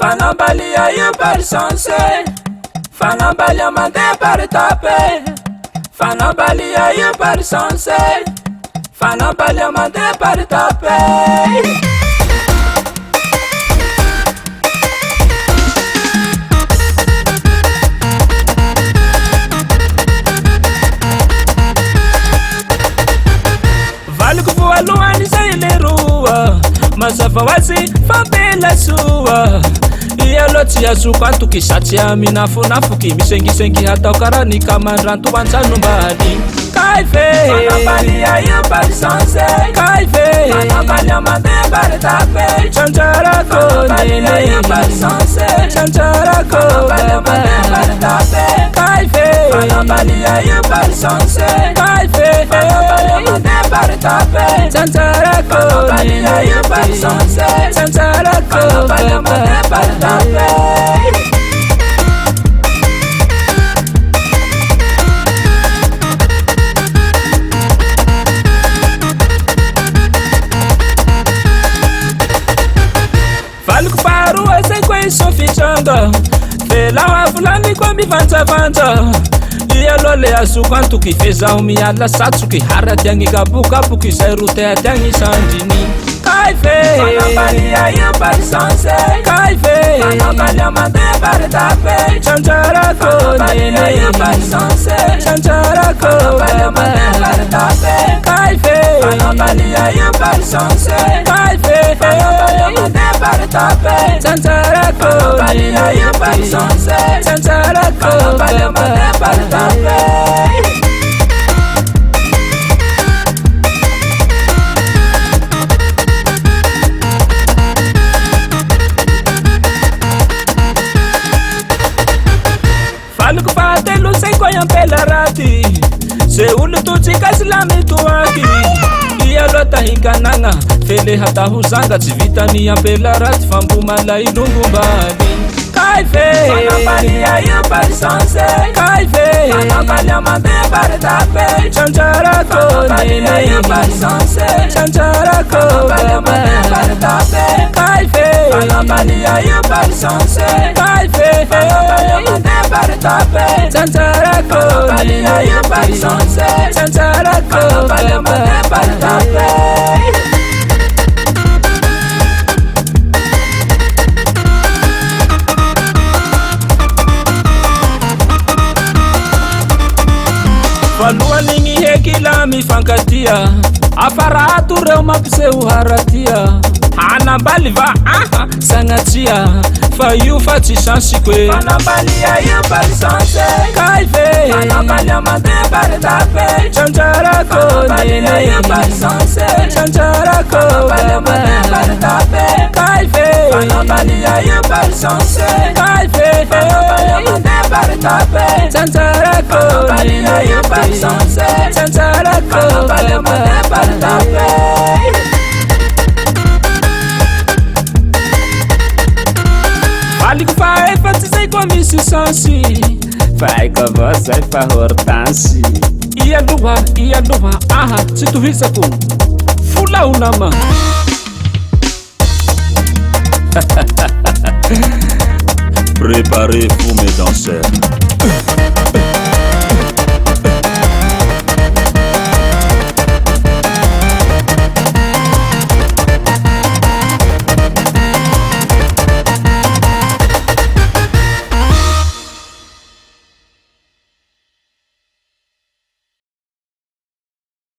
Fanambalia io per sonse, fanambalia mande per tape. Fanambalia io per sonse, fanambalia mande per tape. Voalohany zay le roa mazava hoazy fampela soa ialoha tsy azoko antoky satsy aminafonafoky misengisengy hatao karaha ny kamandranto antsanombaly kaife fanambalia io par sonse kaife fanambalia mandeha par tape tsantsarako fanambalia io par sonse tsantsarako fanambalia mandeha par tape kaife fanambalia io par sonse kaife fanambalia mandeha par tape tsantsarako fanambalia io par sonse tsantsarako fanambalia mandeha par tape. Valiko faharoa zay koa iso fitranga Vela volany koa mivanjavanja Ialoha le azoko antoky fezaho miala satsoky haradiagny kabokaboky zay roteadiagny sandriny Kaife fanambalia io par sonse kaife fanambalia mandeha par tape tsantsarako fanambalia io par sonse tsantsarako fanambalia mandeha par tape kaife fanambalia io par sonse kaife fanambalia mandeha par tape tsantsarako fanambalia io par sonse tsantsarako fanambalia mandeha par tape. Faliko fahatelo zay koa iampela raty Ze olo totsika sy lamy toaky Ialoha tahinkanagna fele hataho zanga tsy vitany ampela raty fa mbo malay longombaly Kaife fanambalia io par sonse kaife fanambalia mandeha par tape tsantsarako fanambalia io par sonse tsantsarako fanambalia mandeha par tape kaife fanambalia io par sonse kaife fanambalia mandeha par tape tsantsarako fanambalia io par sonse tsantsarako fanambalia mandeha par tape. Voalohany heky la mifankatia afarato reo mampiseho haratia hanambaly va sagnatsia fa io fa tsy chansiko e fanambalia io par sonse kaife fanambalia mandeha par tape tsantsarako fanambalia io par sonse tsantsarako fanambalia mandeha par tape kaife fanambalia io par sonse kaife fanambalia mandeha par tape tsantsarako fanambalia io par sonse tsantsarako fanambalia mandeha par tape. Faliko fahefatsy zay koa misy sansy faiko avao zay fa hortansy ialoha tsy tohisako folaho nama Préparez-vous mes danseurs.